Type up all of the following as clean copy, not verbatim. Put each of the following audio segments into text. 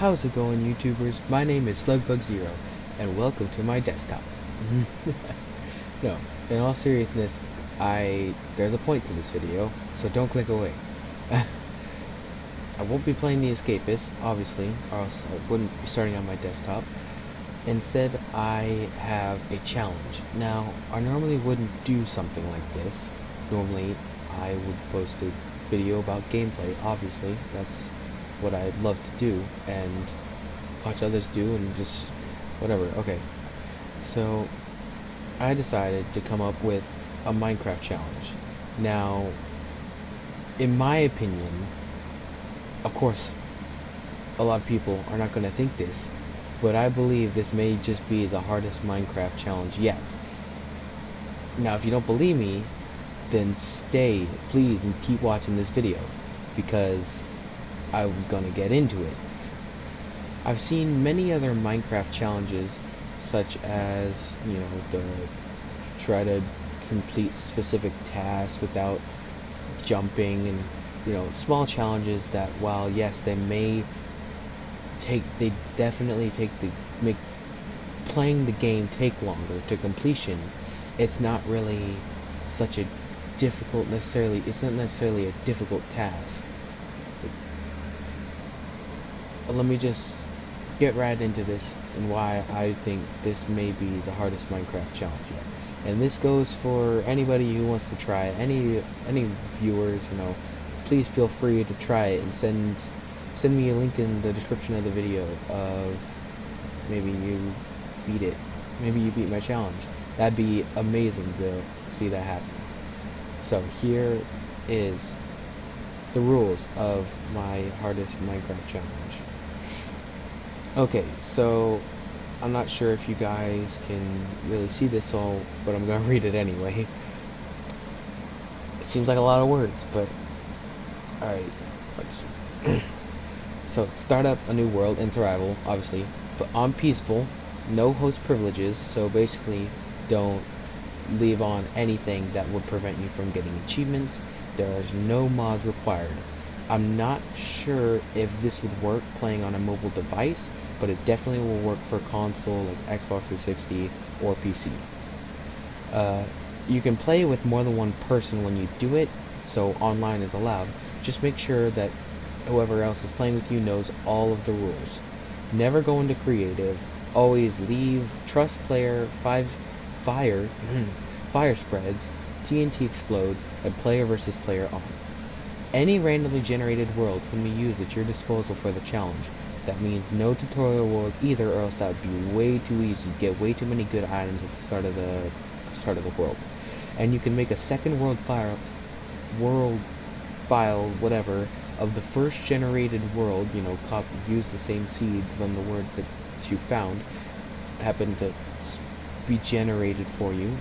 How's it going, YouTubers? My name is Slugbug0, and welcome to my desktop. No, in all seriousness, there's a point to this video, so don't click away. I won't be playing The Escapist, obviously, or else I wouldn't be starting on my desktop. Instead, I have a challenge. Now, I normally wouldn't do something like this. Normally, I would post a video about gameplay, obviously. That's what I'd love to do, and watch others do, and just whatever. Okay, so I decided to come up with a Minecraft challenge. Now, in my opinion, of course, a lot of people are not going to think this, but I believe this may just be the hardest Minecraft challenge yet. Now, if you don't believe me, then stay, please, and keep watching this video, because I'm gonna get into it. I've seen many other Minecraft challenges, such as, the try to complete specific tasks without jumping, and, small challenges that, while yes, they definitely make playing the game take longer to completion. It's not really such a difficult it's not necessarily a difficult task. Let me just get right into this and why I think this may be the hardest Minecraft challenge yet. And this goes for anybody who wants to try it. Any viewers, please feel free to try it and send me a link in the description of the video of maybe you beat it. Maybe you beat my challenge. That'd be amazing to see that happen. So here is the rules of my hardest Minecraft challenge. Okay, so I'm not sure if you guys can really see this all, but I'm gonna read it anyway. It seems like a lot of words, but alright. So start up a new world in survival, obviously, but on peaceful, no host privileges, so basically don't leave on anything that would prevent you from getting achievements. There is no mods required. I'm not sure if this would work playing on a mobile device, but it definitely will work for console like Xbox 360 or PC. You can play with more than one person when you do it, so online is allowed. Just make sure that whoever else is playing with you knows all of the rules. Never go into creative. Always leave trust player, fire spreads, TNT explodes, and player versus player on. Any randomly generated world can be used at your disposal for the challenge. That means no tutorial world either, or else that would be way too easy. You get way too many good items at the start of the world. And you can make a second world file, whatever, of the first generated world, use the same seed from the word that you found happen to be generated for you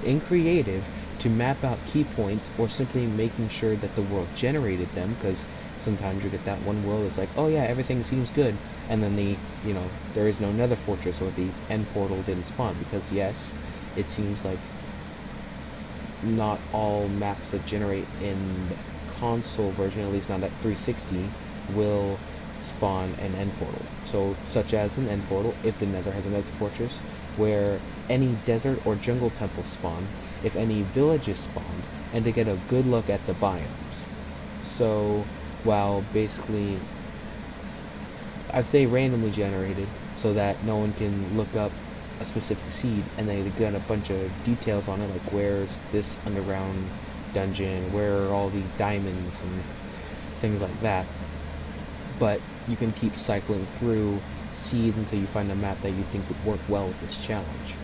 in creative to map out key points, or simply making sure that the world generated them, because sometimes you get that one world that's like, oh yeah, everything seems good, and then there is no nether fortress, or the end portal didn't spawn, because yes, it seems like not all maps that generate in the console version, at least not at 360, will spawn an end portal. So, such as an end portal, if the nether has a nether fortress, where any desert or jungle temples spawn, if any villages spawned, and to get a good look at the biomes. So, while basically, I'd say randomly generated, so that no one can look up a specific seed and they get a bunch of details on it, like where's this underground dungeon, where are all these diamonds, and things like that. But you can keep cycling through seeds until you find a map that you think would work well with this challenge.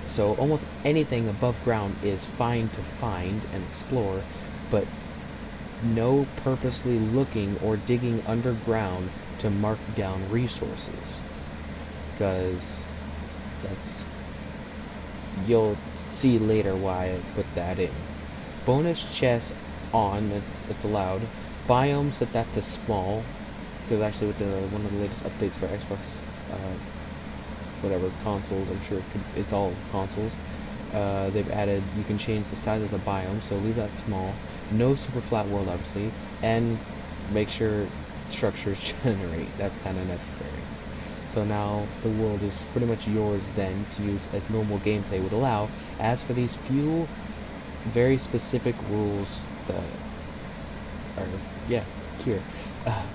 So almost anything above ground is fine to find and explore, but no purposely looking or digging underground to mark down resources, because you'll see later why I put that in. Bonus chests on, it's allowed. Biome, set that to small, because actually with one of the latest updates for Xbox consoles, I'm sure it's all consoles, they've added, you can change the size of the biome, so leave that small. No super flat world, obviously, and make sure structures generate. That's kind of necessary. So now the world is pretty much yours then to use as normal gameplay would allow, as for these few very specific rules that are, yeah, here.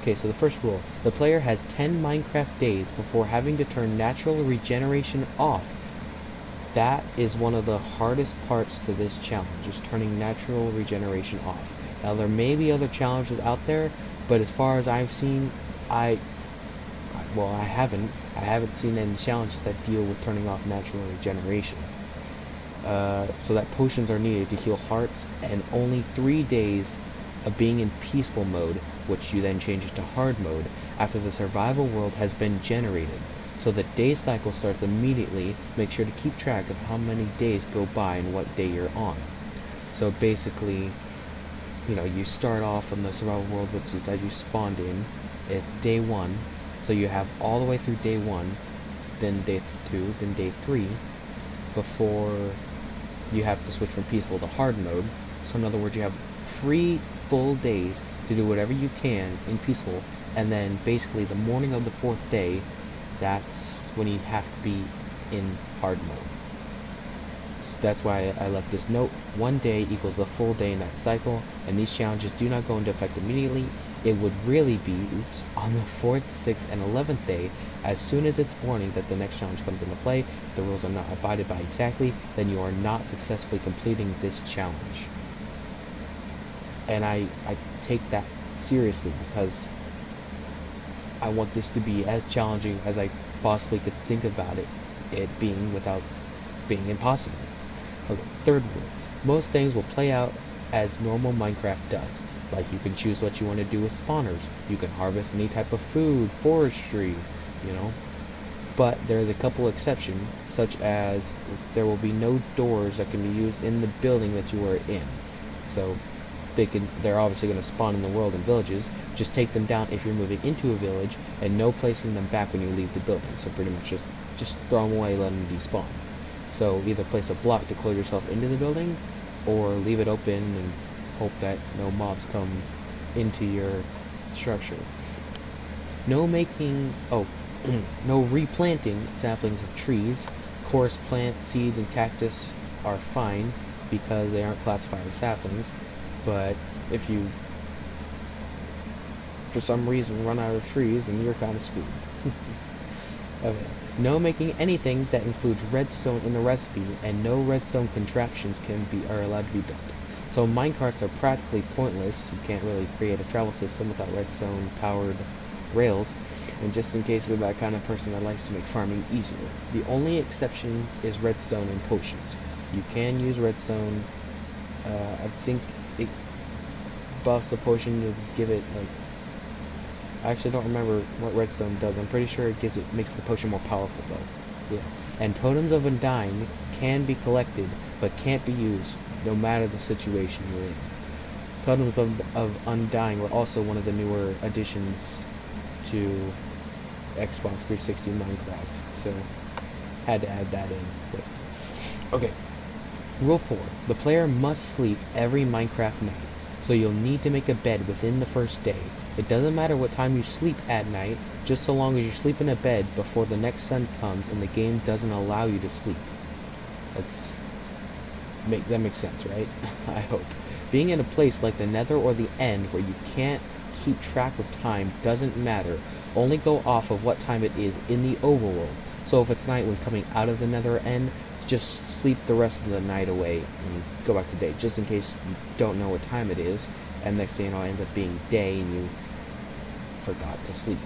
Okay, so the first rule. The player has 10 Minecraft days before having to turn natural regeneration off. That is one of the hardest parts to this challenge, is turning natural regeneration off. Now, there may be other challenges out there, but as far as I've seen, I haven't seen any challenges that deal with turning off natural regeneration. So that potions are needed to heal hearts, and only 3 days of being in peaceful mode, which you then change it to hard mode, after the survival world has been generated. So the day cycle starts immediately. Make sure to keep track of how many days go by and what day you're on. So basically, you start off on the survival world that you spawned in. It's day 1, so you have all the way through day 1, then day 2, then day 3, before you have to switch from peaceful to hard mode. So in other words, you have 3 full days to do whatever you can in peaceful, and then basically the morning of the 4th day, that's when you have to be in hard mode. So that's why I left this note. 1 day equals a full day in that cycle, and these challenges do not go into effect immediately. It would really be on the 4th, 6th, and 11th day, as soon as it's warning that the next challenge comes into play. If the rules are not abided by exactly, then you are not successfully completing this challenge. And I take that seriously, because I want this to be as challenging as I possibly could think about it being, without being impossible. Okay, third rule. Most things will play out as normal Minecraft does. Like, you can choose what you want to do with spawners. You can harvest any type of food, forestry, But there is a couple exceptions, such as there will be no doors that can be used in the building that you are in. So they're obviously going to spawn in the world in villages. Just take them down if you're moving into a village, and no placing them back when you leave the building. So pretty much just throw them away, let them despawn. So either place a block to close yourself into the building, or leave it open and hope that no mobs come into your structure. No replanting saplings of trees. Coarse plant seeds and cactus are fine because they aren't classified as saplings. But if you, for some reason, run out of trees, then you're kind of screwed. Okay. No making anything that includes redstone in the recipe, and no redstone contraptions are allowed to be built. So minecarts are practically pointless. You can't really create a travel system without redstone-powered rails. And just in case you're that kind of person that likes to make farming easier, the only exception is redstone and potions. You can use redstone. I think it buffs the potion to give it, like, I actually don't remember what redstone does. I'm pretty sure it makes the potion more powerful though. Yeah. And totems of undying can be collected, but can't be used no matter the situation you're in. Totems of undying were also one of the newer additions to Xbox 360 Minecraft, so had to add that in. But, okay. Rule 4. The player must sleep every Minecraft night, so you'll need to make a bed within the first day. It doesn't matter what time you sleep at night, just so long as you sleep in a bed before the next sun comes and the game doesn't allow you to sleep. That makes sense, right? I hope. Being in a place like the Nether or the End where you can't keep track of time doesn't matter. Only go off of what time it is in the overworld. So if it's night when coming out of the Nether or End, just sleep the rest of the night away and go back to day, just in case you don't know what time it is, and next thing you know, it ends up being day and you forgot to sleep.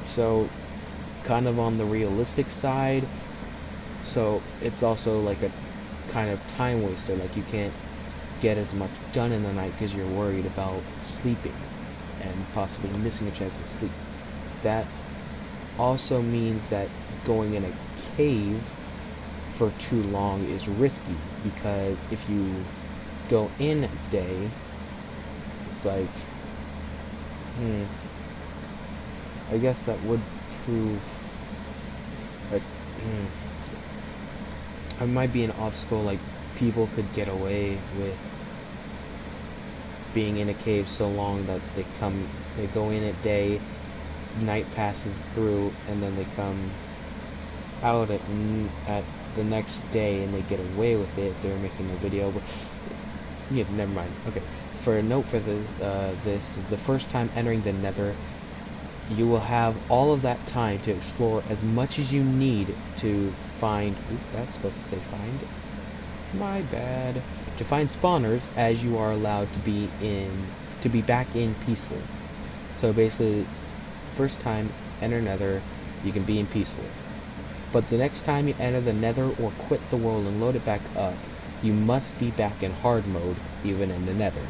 So, kind of on the realistic side, so it's also like a kind of time waster. Like, you can't get as much done in the night because you're worried about sleeping and possibly missing a chance to sleep. That also means that going in a cave for too long is risky, because if you go in at day, it's like, I guess that would prove that it might be an obstacle. Like, people could get away with being in a cave so long that they go in at day, night passes through, and then they come out at the next day and they get away with it. They're making a video, but yeah, never mind. Okay, for a note for this is the first time entering the Nether, you will have all of that time to explore as much as you need to find. Oop, that's supposed to say find. My bad. To find spawners, as you are allowed to be back in peaceful. So basically, first time enter Nether, you can be in peaceful. But the next time you enter the Nether or quit the world and load it back up, you must be back in hard mode, even in the Nether.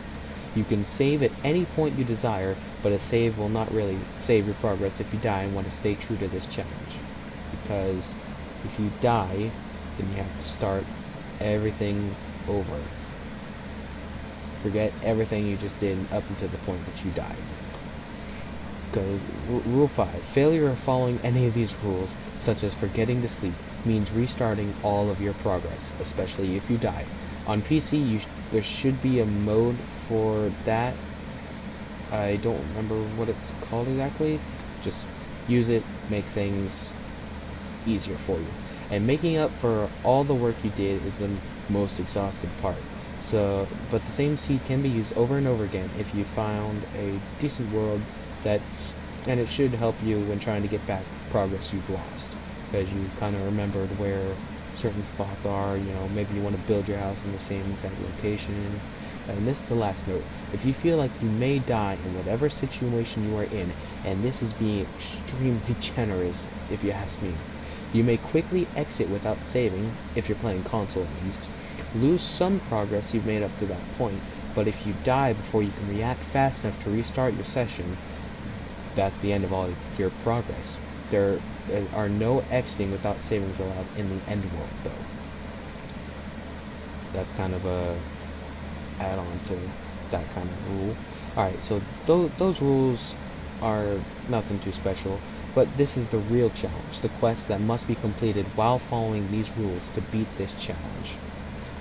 You can save at any point you desire, but a save will not really save your progress if you die and want to stay true to this challenge. Because if you die, then you have to start everything over. Forget everything you just did up until the point that you died. Because Rule 5. Failure of following any of these rules, such as forgetting to sleep, means restarting all of your progress, especially if you die. On PC, there should be a mode for that. I don't remember what it's called exactly. Just use it, make things easier for you. And making up for all the work you did is the most exhausting part. But the same seed can be used over and over again if you found a decent world and it should help you when trying to get back progress you've lost, because you kind of remembered where certain spots are. Maybe you want to build your house in the same exact location. And this is the last note. If you feel like you may die in whatever situation you are in, and this is being extremely generous if you ask me, you may quickly exit without saving, if you're playing console at least, lose some progress you've made up to that point, but if you die before you can react fast enough to restart your session, that's the end of all your progress. There are no exiting without savings allowed in the end world, though. That's kind of a add-on to that kind of rule. Alright, so those rules are nothing too special, but this is the real challenge, the quest that must be completed while following these rules to beat this challenge.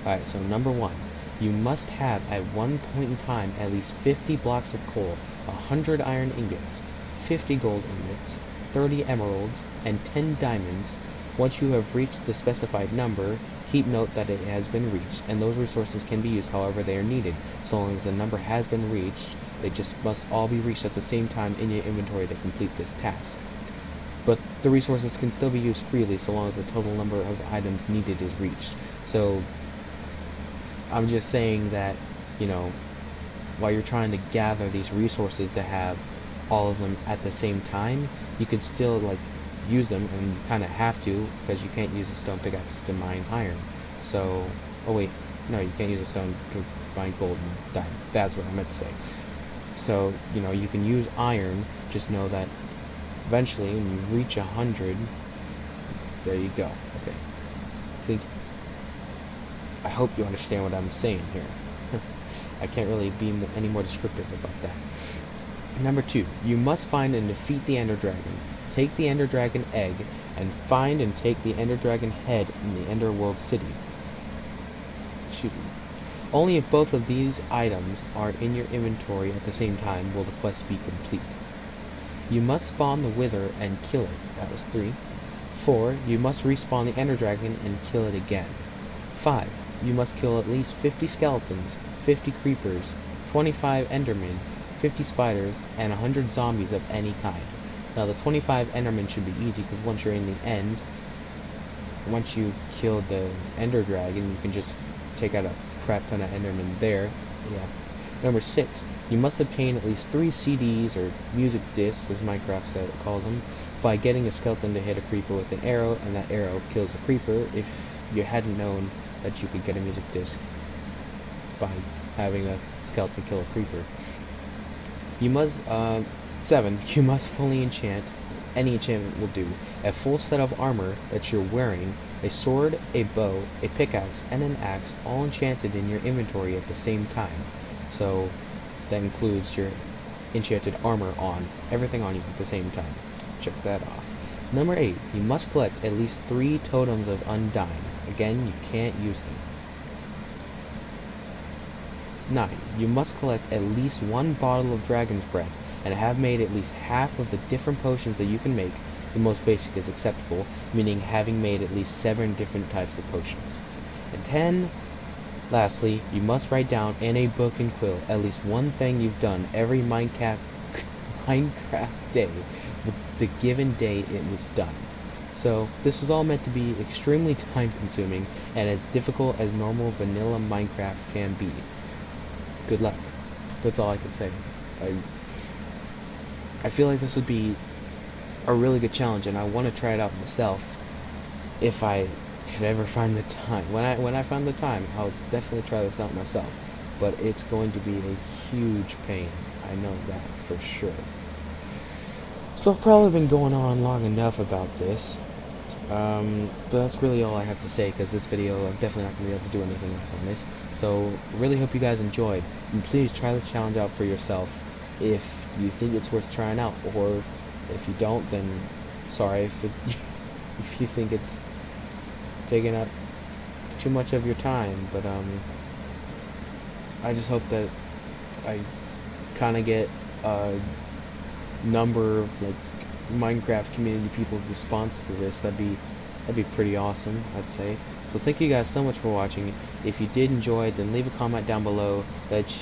Alright, so number 1. You must have at one point in time at least 50 blocks of coal, 100 iron ingots, 50 gold ingots, 30 emeralds, and 10 diamonds. Once you have reached the specified number, keep note that it has been reached, and those resources can be used however they are needed. So long as the number has been reached, they just must all be reached at the same time in your inventory to complete this task. But the resources can still be used freely so long as the total number of items needed is reached. So I'm just saying that, while you're trying to gather these resources to have all of them at the same time, you can still use them, and you kind of have to, because you can't use a stone pickaxe to mine iron. So, oh wait, no, you can't use a stone to mine gold and diamond. That's what I meant to say. So, you can use iron, just know that eventually when you reach 100, there you go. Okay. I hope you understand what I'm saying here. I can't really be any more descriptive about that. Number 2, you must find and defeat the Ender Dragon. Take the Ender Dragon egg, and find and take the Ender Dragon head in the Ender World City. Excuse me. Only if both of these items are in your inventory at the same time will the quest be complete. You must spawn the Wither and kill it. That was 3. 4, you must respawn the Ender Dragon and kill it again. 5, you must kill at least 50 skeletons, 50 creepers, 25 endermen, 50 spiders, and 100 zombies of any kind. Now the 25 endermen should be easy, because once you're in the end, once you've killed the Ender Dragon, you can just take out a crap ton of endermen there. Yeah. Number 6, you must obtain at least 3 CDs, or music discs as Minecraft calls them, by getting a skeleton to hit a creeper with an arrow, and that arrow kills the creeper. If you hadn't known that you could get a music disc by having a skeleton kill a creeper. You must 7, you must fully enchant. Any enchantment will do. A full set of armor that you're wearing, a sword, a bow, a pickaxe, and an axe, all enchanted in your inventory at the same time. So that includes your enchanted armor on, everything on you at the same time. Check that off. Number 8, you must collect at least 3 totems of Undying. Again, you can't use them. 9. You must collect at least 1 bottle of Dragon's Breath and have made at least half of the different potions that you can make. The most basic is acceptable, meaning having made at least 7 different types of potions. And 10. Lastly, you must write down in a book and quill at least one thing you've done every Minecraft day with the given day it was done. So this was all meant to be extremely time consuming and as difficult as normal vanilla Minecraft can be. Good luck. That's all I can say. I feel like this would be a really good challenge, and I want to try it out myself if I could ever find the time. When I find the time, I'll definitely try this out myself. But it's going to be a huge pain. I know that for sure. So I've probably been going on long enough about this. But that's really all I have to say, because this video, I'm definitely not going to be able to do anything else on this. So really hope you guys enjoyed, and please try this challenge out for yourself if you think it's worth trying out, or if you don't, then sorry if you think it's taking up too much of your time. But I just hope that I kind of get a number of like Minecraft community people's response to this. That'd be pretty awesome, I'd say. So thank you guys so much for watching. If you did enjoy it, then leave a comment down below that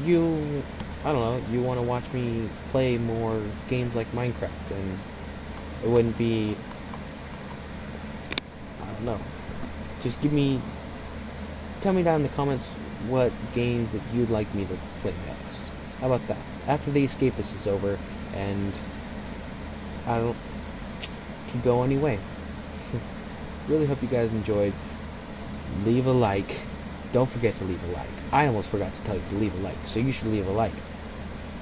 you, I don't know, you want to watch me play more games like Minecraft, and it wouldn't be, I don't know, just tell me down in the comments what games that you'd like me to play next. How about that? After the Escapist is over, and I don't can go anyway. Really hope you guys enjoyed. Leave a like. Don't forget to leave a like. I almost forgot to tell you to leave a like, so you should leave a like,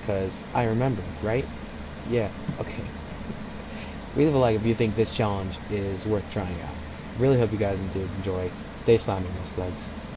because I remembered, right? Yeah, okay. Leave a like if you think this challenge is worth trying out. Really hope you guys did enjoy. Stay slimy, my slugs.